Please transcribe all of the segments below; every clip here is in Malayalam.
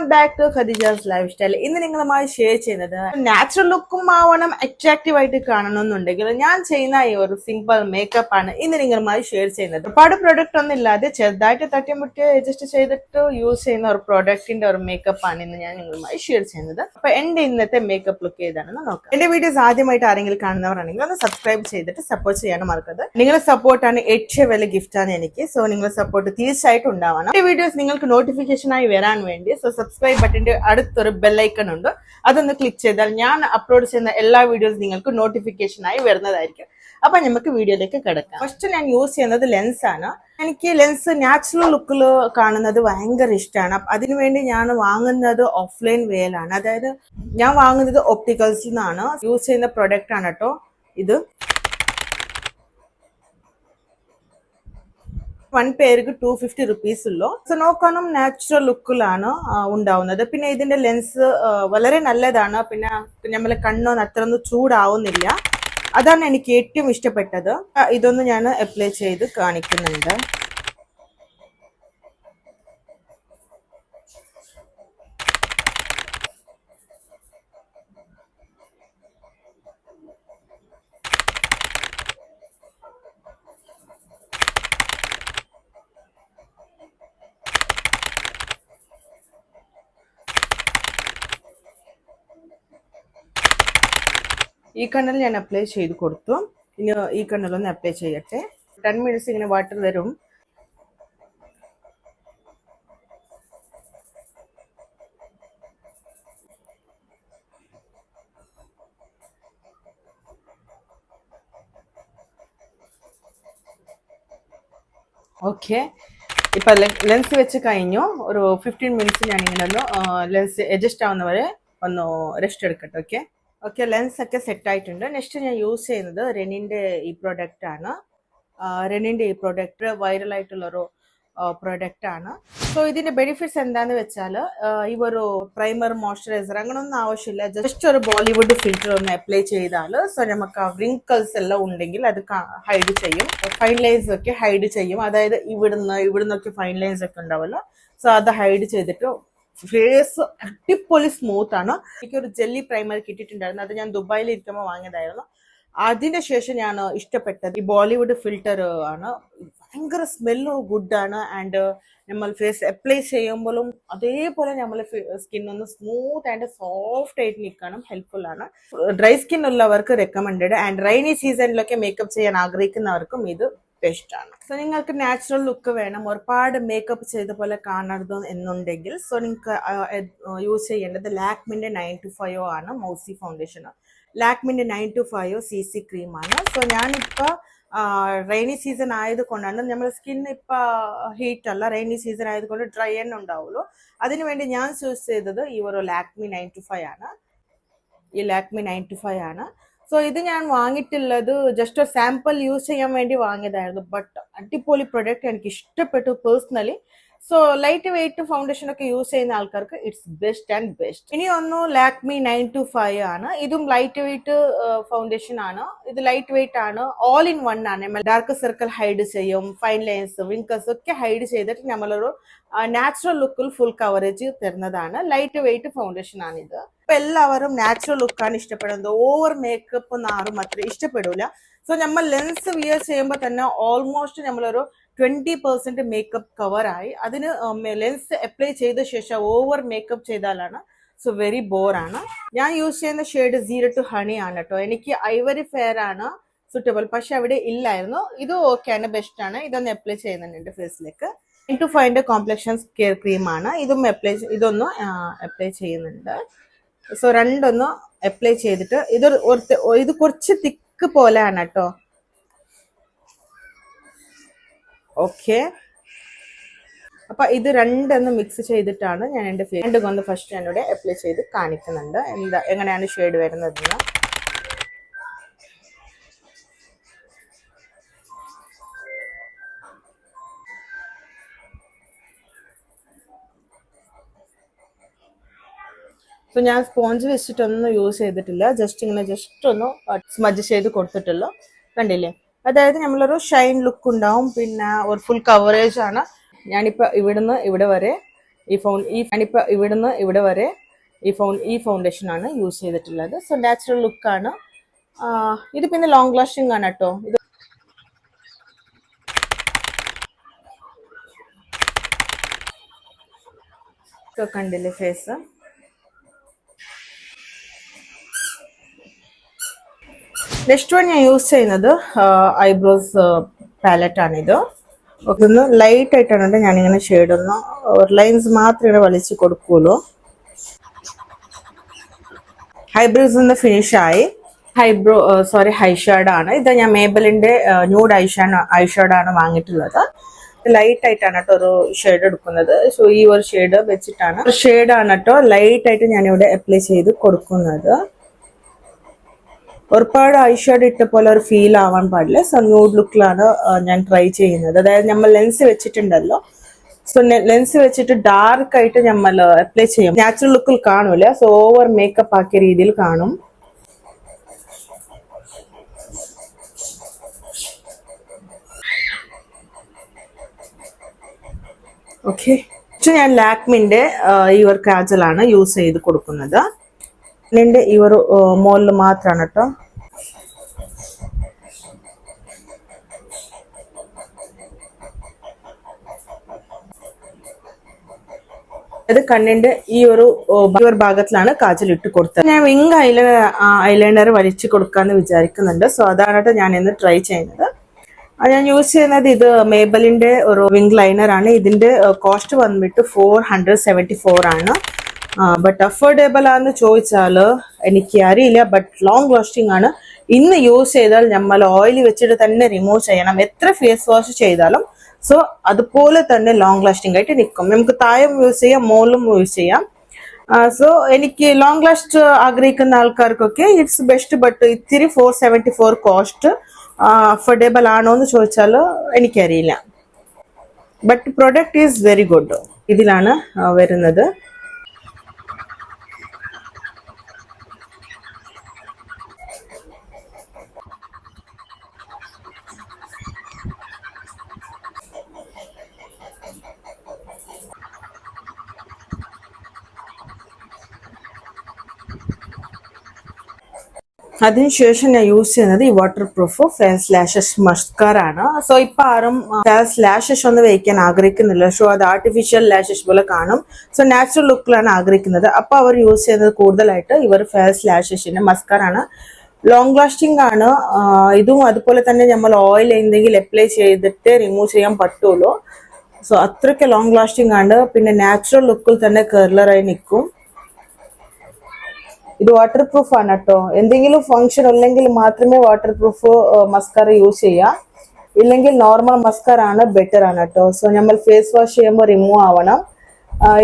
Welcome back to Khadeeja's life style. ഇന്ന് നിങ്ങളുമായി ഷെയർ ചെയ്യുന്നത് നാച്ചുറൽ ലുക്കും ആവണം, അട്രാക്റ്റീവ് ആയിട്ട് കാണണമെന്നുണ്ടെങ്കിൽ ഞാൻ ചെയ്യുന്ന ഈ ഒരു സിമ്പിൾ മേക്കപ്പ് ആണ് ഇന്ന് നിങ്ങളുമായി ഷെയർ ചെയ്യുന്നത്. ഒരുപാട് പ്രൊഡക്റ്റ് ഒന്നും ഇല്ലാതെ ചെറുതായിട്ട് തട്ടിമുട്ടി അഡ്ജസ്റ്റ് ചെയ്തിട്ട് യൂസ് ചെയ്യുന്ന ഒരു പ്രൊഡക്റ്റിന്റെ ഒരു മേക്കപ്പ് ആണ് ഇന്ന് ഞാൻ നിങ്ങളുമായി ഷെയർ ചെയ്യുന്നത്. അപ്പൊ എന്റെ ഇന്നത്തെ മേക്കപ്പ് ലുക്ക് ഏതാണെന്ന് നോക്കാം. എന്റെ വീഡിയോസ് ആദ്യമായിട്ട് ആരെങ്കിലും കാണുന്നവരാണെങ്കിൽ ഒന്ന് സബ്സ്ക്രൈബ് ചെയ്തിട്ട് സപ്പോർട്ട് ചെയ്യാനും മറക്കരുത്. നിങ്ങളുടെ സപ്പോർട്ടാണ് ഏറ്റവും വലിയ ഗിഫ്റ്റാണ് എനിക്ക്. സോ നിങ്ങളുടെ സപ്പോർട്ട് തീർച്ചയായിട്ടും ഉണ്ടാവണം. ഈ വീഡിയോസ് നിങ്ങൾക്ക് നോട്ടിഫിക്കേഷൻ ആയി വരാൻ വേണ്ടി സബ്സ്ക്രൈബ് ബട്ടന്റെ അടുത്തൊരു ബെല്ലൈക്കൺ ഉണ്ട്, അതൊന്ന് ക്ലിക്ക് ചെയ്താൽ ഞാൻ അപ്ലോഡ് ചെയ്യുന്ന എല്ലാ വീഡിയോസ് നിങ്ങൾക്ക് നോട്ടിഫിക്കേഷൻ ആയി വരുന്നതായിരിക്കും. അപ്പൊ നമുക്ക് വീഡിയോയിലേക്ക് കിടക്കാം. ഫസ്റ്റ് ഞാൻ യൂസ് ചെയ്യുന്നത് ലെൻസ് ആണ്. എനിക്ക് ലെൻസ് നാച്ചുറൽ ലുക്കിൽ കാണുന്നത് ഭയങ്കര ഇഷ്ടമാണ്. അതിനുവേണ്ടി ഞാൻ വാങ്ങുന്നത് ഓഫ്ലൈൻ വേലാണ്. അതായത് ഞാൻ വാങ്ങുന്നത് ഒപ്റ്റിക്കൽസിൽ നിന്നാണ്. യൂസ് ചെയ്യുന്ന പ്രൊഡക്റ്റ് ആണ് കേട്ടോ ഇത്. 1 പേർക്ക് 250 rupees ഉള്ളൂ. സോ നോക്കണം നാച്ചുറൽ ലുക്കിലാണ് ഉണ്ടാവുന്നത്. പിന്നെ ഇതിന്റെ ലെൻസ് വളരെ നല്ലതാണ്. പിന്നെ നമ്മളെ കണ്ണൊന്നും അത്രയൊന്നും ചൂടാവുന്നില്ല. അതാണ് എനിക്ക് ഏറ്റവും ഇഷ്ടപ്പെട്ടത്. ഇതൊന്ന് ഞാൻ അപ്ലൈ ചെയ്ത് കാണിക്കുന്നുണ്ട്. ഈ കണ്ണിൽ ഞാൻ അപ്ലൈ ചെയ്ത് കൊടുത്തു. ഇനി ഈ കണ്ണിലൊന്ന് അപ്ലൈ ചെയ്യട്ടെ. 10 minutes ഇങ്ങനെ വാട്ടർ വരും. ഓക്കെ, ഇപ്പൊ ലെൻസ് വെച്ച് കഴിഞ്ഞു. ഒരു 15 minutes ഞാൻ ഇങ്ങനെ ഒന്ന് ലെൻസ് അഡ്ജസ്റ്റ് ആവുന്നവരെ ഒന്ന് റെസ്റ്റ് എടുക്കട്ടെ. ഓക്കെ, ലെൻസ് ഒക്കെ സെറ്റ് ആയിട്ടുണ്ട്. നെക്സ്റ്റ് ഞാൻ യൂസ് ചെയ്യുന്നത് റെനിന്റെ ഈ പ്രൊഡക്റ്റ് ആണ്. റെനിന്റെ ഈ പ്രൊഡക്റ്റ് വൈറൽ ആയിട്ടുള്ളൊരു പ്രൊഡക്റ്റ് ആണ്. സോ ഇതിന്റെ ബെനിഫിറ്റ്സ് എന്താന്ന് വെച്ചാൽ ഈ ഒരു പ്രൈമർ, മോയ്സ്ചറൈസർ അങ്ങനൊന്നും ആവശ്യമില്ല. ജസ്റ്റ് ഒരു ബോളിവുഡ് ഫിൽറ്റർ ഒന്ന് അപ്ലൈ ചെയ്താൽ സോ നമുക്ക് റിങ്കിൾസ് എല്ലാം ഉണ്ടെങ്കിൽ അത് ഹൈഡ് ചെയ്യും. ഫൈൻ ലൈൻസ് ഒക്കെ ഹൈഡ് ചെയ്യും. അതായത് ഇവിടുന്നൊക്കെ ഫൈൻ ലൈൻസ് ഒക്കെ ഉണ്ടാവല്ലോ, സോ അത് ഹൈഡ് ചെയ്തിട്ട് ഫേസ് അടിപൊളി സ്മൂത്ത് ആണ്. എനിക്കൊരു ജെല്ലി പ്രൈമർ കിട്ടിയിട്ടുണ്ടായിരുന്നു. അത് ഞാൻ ദുബായിൽ ഇരിക്കുമ്പോൾ വാങ്ങിയതായിരുന്നു. അതിന്റെ ശേഷം ഞാൻ ഇഷ്ടപ്പെട്ടത് ഈ ബോളിവുഡ് ഫിൽറ്റർ ആണ്. ഭയങ്കര സ്മെല്ലും ഗുഡാണ്. ആൻഡ് നമ്മൾ ഫേസ് അപ്ലൈ ചെയ്യുമ്പോഴും അതേപോലെ നമ്മളെ സ്കിൻ ഒന്ന് സ്മൂത്ത് ആൻഡ് സോഫ്റ്റ് ആയിട്ട് നിൽക്കാനും ഹെൽപ്ഫുൾ ആണ്. ഡ്രൈ സ്കിൻ ഉള്ളവർക്ക് റെക്കമെൻഡഡ്. ആൻഡ് റെയിനി സീസണിലൊക്കെ മേക്കപ്പ് ചെയ്യാൻ ആഗ്രഹിക്കുന്നവർക്കും ഇത് ബെസ്റ്റ് ആണ്. സോ നിങ്ങൾക്ക് നാച്ചുറൽ ലുക്ക് വേണം, ഒരുപാട് മേക്കപ്പ് ചെയ്ത പോലെ കാണരുത് എന്നുണ്ടെങ്കിൽ സോ നിങ്ങൾക്ക് യൂസ് ചെയ്യേണ്ടത് ലാക്മിന്റെ 925 ആണ് മൗസി ഫൗണ്ടേഷൻ. ലാക്മിന്റെ 925 CC ക്രീമാണ്. സോ ഞാനിപ്പോ റെയിനി സീസൺ ആയതുകൊണ്ടാണ്, നമ്മുടെ സ്കിൻ ഇപ്പൊ ഹീറ്റ് അല്ല, റെയിനി സീസൺ ആയതുകൊണ്ട് ഡ്രൈ തന്നെ ഉണ്ടാവുള്ളൂ. അതിനുവേണ്ടി ഞാൻ ചൂസ് ചെയ്തത് ഈ ഒരു ലാക്മി 925 ആണ്. ഈ ലാക്മി 925 ആണ്. സോ ഇത് ഞാൻ വാങ്ങിയിട്ടുള്ളത് ജസ്റ്റ് ഒരു സാമ്പിൾ യൂസ് ചെയ്യാൻ വേണ്ടി വാങ്ങിയതായിരുന്നു. ബട്ട് അടിപൊളി പ്രൊഡക്റ്റ്, എനിക്ക് ഇഷ്ടപ്പെട്ടു personally. So light weight foundation ഒക്കെ യൂസ് ചെയ്യുന്ന ആൾക്കാർക്ക് ഇറ്റ്സ് ബെസ്റ്റ് ആൻഡ് ബെസ്റ്റ്. ഇനി ഒന്ന് ലാക്മി 925 ആണ്. ഇതും ലൈറ്റ് വെയിറ്റ് ഫൗണ്ടേഷൻ ആണ്. ഇത് ലൈറ്റ് വെയിറ്റ് ആണ്, ഓൾ ഇൻ വൺ ആണ്. ഡാർക്ക് സർക്കിൾ ഹൈഡ് ചെയ്യും, ഫൈൻ ലൈൻസ്, വിങ്കേഴ്സ് ഒക്കെ ഹൈഡ് ചെയ്തിട്ട് നമ്മളൊരു നാച്ചുറൽ ലുക്കിൽ ഫുൾ കവറേജ് തരുന്നതാണ്. ലൈറ്റ് വെയിറ്റ് ഫൗണ്ടേഷൻ ആണ് ഇത്. ഇപ്പൊ എല്ലാവരും നാച്ചുറൽ ലുക്കാണ് ഇഷ്ടപ്പെടുന്നത്. ഓവർ മേക്കപ്പ് ഒന്നും ആരും അത്ര ഇഷ്ടപ്പെടില്ല. സോ നമ്മൾ ലെൻസ് വിയർ ചെയ്യുമ്പോൾ തന്നെ ഓൾമോസ്റ്റ് നമ്മളൊരു 20% മേക്കപ്പ് കവർ ആയി. അതിന് ലെൻസ് അപ്ലൈ ചെയ്ത ശേഷം ഓവർ മേക്കപ്പ് ചെയ്താലാണ് സോ വെരി ബോറാണ്. ഞാൻ യൂസ് ചെയ്യുന്ന ഷെയ്ഡ് 0 to Honey ആണ് കേട്ടോ. എനിക്ക് ഐവറി ഫെയർ ആണ് സുറ്റബിൾ, പക്ഷെ അവിടെ ഇല്ലായിരുന്നു. ഇത് ഓക്കെ ആണ്, ബെസ്റ്റ് ആണ്. ഇതൊന്ന് അപ്ലൈ ചെയ്യുന്നുണ്ട് ഫേസിലേക്ക്. 925 കോംപ്ലക്ഷൻ കെയർ ക്രീം ആണ്. ഇതൊന്ന് അപ്ലൈ ചെയ്യുന്നുണ്ട്. സോ രണ്ടൊന്ന് അപ്ലൈ ചെയ്തിട്ട് ഇത് കുറച്ച് തിക്ക് പോലെയാണ് കേട്ടോ. ഓക്കെ, അപ്പൊ ഇത് രണ്ടൊന്ന് മിക്സ് ചെയ്തിട്ടാണ് ഞാൻ എൻ്റെ ഫേസ് കൊണ്ട് ഫസ്റ്റ് ഞാനിവിടെ അപ്ലൈ ചെയ്ത് കാണിക്കുന്നുണ്ട് എങ്ങനെയാണ് ഷെയ്ഡ് വരുന്നതെന്ന്. സോ ഞാൻ സ്പോഞ്ച് വെച്ചിട്ടൊന്നും യൂസ് ചെയ്തിട്ടില്ല. ജസ്റ്റ് ഒന്ന് സ്മജ് ചെയ്ത് കൊടുത്തിട്ടുള്ളൂ. കണ്ടില്ലേ? അതായത് നമ്മളൊരു ഷൈൻ ലുക്ക് ഉണ്ടാവും. പിന്നെ ഒരു ഫുൾ കവറേജ് ആണ്. ഞാനിപ്പോൾ ഇവിടുന്ന് ഇവിടെ വരെ ഞാനിപ്പോൾ ഇവിടുന്ന് ഇവിടെ വരെ ഈ ഫൗണ്ടേഷൻ ആണ് യൂസ് ചെയ്തിട്ടുള്ളത്. സോ നാച്ചുറൽ ലുക്കാണ്. ഇത് പിന്നെ ലോങ് ലാസ്റ്റിംഗ് ആണ് കേട്ടോ. ഇത് കണ്ടില്ലേ ഫേസ്. നെക്സ്റ്റ് വൺ ഞാൻ യൂസ് ചെയ്യുന്നത് ഐബ്രോസ് പാലറ്റ് ആണിത്. ഒന്ന് ലൈറ്റ് ആയിട്ടാണ് ഞാനിങ്ങനെ ഷെയ്ഡ് ഒന്ന് ലൈൻസ് മാത്രം ഇങ്ങനെ വലിച്ചു കൊടുക്കുള്ളൂ. ഹൈബ്രോസ് ഒന്ന് ഫിനിഷ് ആയി. ഹൈഷാഡ് ആണ് ഇത്. ഞാൻ മേബലിന്റെ ന്യൂഡ് ഐഷാഡ് ആണ് വാങ്ങിയിട്ടുള്ളത്. ലൈറ്റ് ആയിട്ടാണ് കേട്ടോ ഒരു ഷെയ്ഡ് എടുക്കുന്നത്. സോ ഈ ഒരു ഷെയ്ഡ് വെച്ചിട്ടാണ് ആണ് കേട്ടോ ലൈറ്റ് ആയിട്ട് ഞാനിവിടെ അപ്ലൈ ചെയ്ത് കൊടുക്കുന്നത്. ഒരുപാട് ഐഷാഡ് ഇട്ട പോലെ ഒരു ഫീൽ ആവാൻ പാടില്ല. സോ ന്യൂഡ് ലുക്കിലാണ് ഞാൻ ട്രൈ ചെയ്യുന്നത്. അതായത് നമ്മൾ ലെൻസ് വെച്ചിട്ടുണ്ടല്ലോ, സോ ലെൻസ് വെച്ചിട്ട് ഡാർക്ക് ആയിട്ട് നമ്മൾ അപ്ലൈ ചെയ്യും. നാച്ചുറൽ ലുക്കിൽ കാണൂല. സോ ഓവർ മേക്കപ്പ് ആക്കിയ രീതിയിൽ കാണും. ഓക്കെ, ഞാൻ ലാക്മിന്റെ ഈ ഒരു കാജലാണ് യൂസ് ചെയ്ത് കൊടുക്കുന്നത്. ഈ ഒരു മോളിൽ മാത്രമാണ് കേട്ടോ. അത് കണ്ണിന്റെ ഈ ഒരു ഭാഗത്തിലാണ് കാജൽ ഇട്ട് കൊടുത്തത്. ഞാൻ വിങ് ഐലൈനർ വലിച്ചു കൊടുക്കാന്ന് വിചാരിക്കുന്നുണ്ട്. സോ അതാണ് ഞാൻ ഇന്ന് ട്രൈ ചെയ്യുന്നത്. ഞാൻ യൂസ് ചെയ്യുന്നത് ഇത് മേബലിന്റെ ഒരു വിങ് ലൈനർ ആണ്. ഇതിന്റെ കോസ്റ്റ് വന്നിട്ട് 474 ആണ്. ബട്ട് അഫോർഡബിൾ ആണെന്ന് ചോദിച്ചാല് എനിക്ക് അറിയില്ല. ബട്ട് ലോങ് ലാസ്റ്റിംഗ് ആണ്. ഇന്ന് യൂസ് ചെയ്താൽ നമ്മൾ ഓയിൽ വെച്ചിട്ട് തന്നെ റിമൂവ് ചെയ്യണം. എത്ര ഫേസ് വാഷ് ചെയ്താലും സോ അതുപോലെ തന്നെ ലോങ് ലാസ്റ്റിംഗ് ആയിട്ട് നിൽക്കും. നമുക്ക് താഴെയും യൂസ് ചെയ്യാം, മുകളിലും യൂസ് ചെയ്യാം. സോ എനിക്ക് ലോങ് ലാസ്റ്റ് ആഗ്രഹിക്കുന്ന ആൾക്കാർക്കൊക്കെ ഇറ്റ്സ് ബെസ്റ്റ്. ബട്ട് ഇത്തിരി 474 കോസ്റ്റ് അഫോർഡബിൾ ആണോ എന്ന് ചോദിച്ചാൽ എനിക്കറിയില്ല. But product is very good. ഇതിലാണ് വരുന്നത്. അതിനുശേഷം ഞാൻ യൂസ് ചെയ്യുന്നത് ഈ water proof fair lashes mascara ആണ്. സോ ഇപ്പൊ ആരും ഫെയർ ലാഷസ് ഒന്നും വയ്ക്കാൻ ആഗ്രഹിക്കുന്നില്ല. സോ അത് ആർട്ടിഫിഷ്യൽ ലാഷസ് പോലെ കാണും. സോ നാച്ചുറൽ ലുക്കിലാണ് ആഗ്രഹിക്കുന്നത്. അപ്പൊ അവർ യൂസ് ചെയ്യുന്നത് കൂടുതലായിട്ട് ഇവർ ഫെയർ ലാഷസിന്റെ മസ്കാര ആണ്. ലോങ് ലാസ്റ്റിംഗ് ആണ് ഇതും. അതുപോലെ തന്നെ നമ്മൾ ഓയിൽ എന്തെങ്കിലും അപ്ലൈ ചെയ്തിട്ട് റിമൂവ് ചെയ്യാൻ പറ്റുള്ളൂ. സോ അത്രയ്ക്ക് ലോങ് ലാസ്റ്റിംഗ് ആണ്. പിന്നെ നാച്ചുറൽ ലുക്കിൽ തന്നെ കേർലറായി നിൽക്കും. ഇത് വാട്ടർ പ്രൂഫ് ആണ് കേട്ടോ. എന്തെങ്കിലും ഫംഗ്ഷൻ ഉണ്ടെങ്കിൽ മാത്രമേ വാട്ടർ പ്രൂഫ് മസ്കാര യൂസ് ചെയ്യാം. ഇല്ലെങ്കിൽ നോർമൽ മസ്കാര ആണ് ബെറ്റർ ആണ് കേട്ടോ. സോ നമ്മൾ ഫേസ് വാഷ് ചെയ്യുമ്പോൾ റിമൂവ് ആവണം.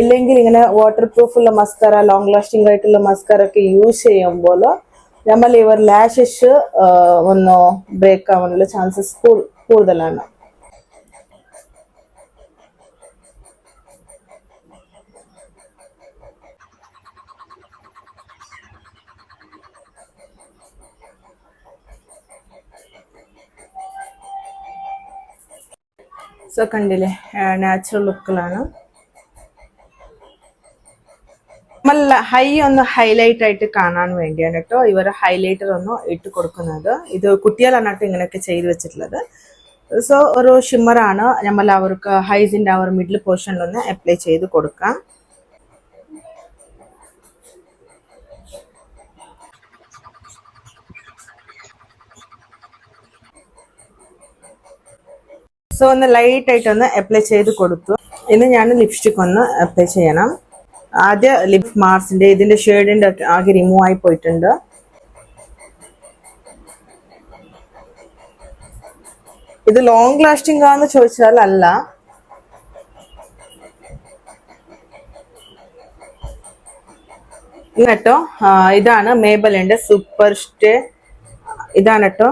ഇല്ലെങ്കിൽ ഇങ്ങനെ വാട്ടർ പ്രൂഫുള്ള മസ്കാര, ലോങ് ലാസ്റ്റിംഗ് ആയിട്ടുള്ള മസ്കാര ഒക്കെ യൂസ് ചെയ്യുമ്പോൾ നമ്മൾ ഇവർ ലാഷസ് ഒന്ന് ബ്രേക്ക് ആവാനുള്ള ചാൻസസ് കൂടുതലാണ്. സോ കണ്ടില്ലേ, നാച്ചുറൽ ലുക്കിലാണ്. നമ്മൾ ഹൈ ഒന്ന് ഹൈലൈറ്റ് ആയിട്ട് കാണാൻ വേണ്ടിയാണ് കേട്ടോ ഇവർ ഹൈലൈറ്റർ ഒന്ന് ഇട്ട് കൊടുക്കുന്നത്. ഇത് കുട്ടികളാണ് കേട്ടോ ഇങ്ങനെയൊക്കെ ചെയ്ത് വെച്ചിട്ടുള്ളത്. സോ ഒരു ഷിമ്മറാണ്. നമ്മൾ അവർക്ക് ഹൈസിന്റെ അവർ മിഡിൽ പോർഷനിലൊന്ന് അപ്ലൈ ചെയ്ത് കൊടുക്കാം. സോ ഒന്ന് ലൈറ്റ് ആയിട്ടൊന്ന് അപ്ലൈ ചെയ്ത് കൊടുത്തു. ഇനി ഞാൻ ലിപ്സ്റ്റിക് ഒന്ന് അപ്ലൈ ചെയ്യണം. ആദ്യം ലിപ് മാർസിന്റെ ഇതിന്റെ ഷെയ്ഡിന്റെ ആകെ റിമൂവ് ആയി പോയിട്ടുണ്ട്. ഇത് ലോങ് ലാസ്റ്റിംഗ് ആണെന്ന് ചോദിച്ചാൽ അല്ല. കേട്ടോ ഇതാണ് മേബലിന്റെ സൂപ്പർ സ്റ്റേ. ഇതാണ് കേട്ടോ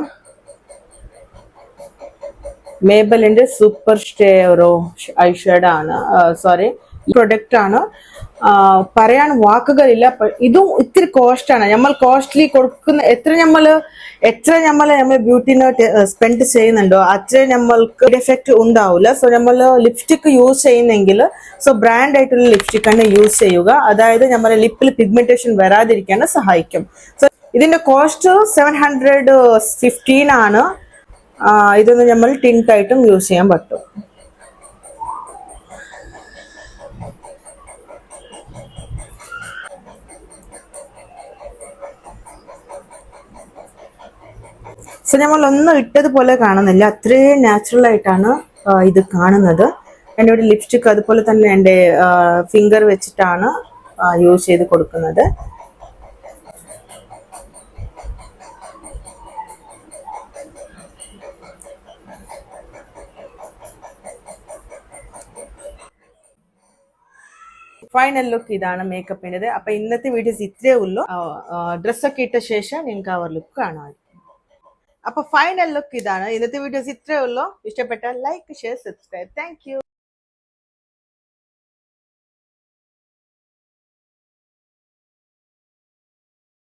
മേബലിന്റെ സൂപ്പർ സ്റ്റേ ഒരു ഐഷാഡ് ആണ്. സോറി, പ്രൊഡക്റ്റ് ആണ്. പറയാൻ വാക്കുകളില്ല. ഇതും ഇത്തിരി കോസ്റ്റാണ്. നമ്മൾ കോസ്റ്റ്ലി കൊടുക്കുന്ന എത്ര നമ്മൾ ബ്യൂട്ടിനെ സ്പെൻഡ് ചെയ്യുന്നുണ്ടോ അത്ര നമ്മൾക്ക് എഫക്റ്റ് ഉണ്ടാവില്ല. സോ നമ്മൾ ലിപ്സ്റ്റിക് യൂസ് ചെയ്യുന്നെങ്കിൽ സോ ബ്രാൻഡ് ആയിട്ടുള്ള ലിപ്സ്റ്റിക് തന്നെ യൂസ് ചെയ്യുക. അതായത് നമ്മുടെ ലിപ്പിൽ പിഗ്മെന്റേഷൻ വരാതിരിക്കാൻ സഹായിക്കും. സോ ഇതിന്റെ കോസ്റ്റ് 715 ആണ്. ഇതൊന്ന് നമ്മൾ ടിൻറ്റായിട്ടും യൂസ് ചെയ്യാൻ പറ്റും. സോ നമ്മൾ ഒന്നും ഇട്ടതുപോലെ കാണുന്നില്ല, അത്രയും നാച്ചുറൽ ആയിട്ടാണ് ഇത് കാണുന്നത്. എൻ്റെ ഒരു ലിപ്സ്റ്റിക് അതുപോലെ തന്നെ എൻ്റെ ഫിംഗർ വെച്ചിട്ടാണ് യൂസ് ചെയ്ത് കൊടുക്കുന്നത്. ഫൈനൽ ലുക്ക് ഇതാണ് മേക്കപ്പിൻ്റെത്. അപ്പൊ ഇന്നത്തെ വീഡിയോസ് ഇത്രയേ ഉള്ളൂ. ഡ്രസ്സൊക്കെ ഇട്ട ശേഷം നിങ്ങൾക്ക് അവർ ലുക്ക് കാണാം. അപ്പൊ ഫൈനൽ ലുക്ക് ഇതാണ്. ഇന്നത്തെ വീഡിയോസ് ഇത്രയേ ഉള്ളൂ. ഇഷ്ടപ്പെട്ടാൽ like, share, subscribe. Thank you.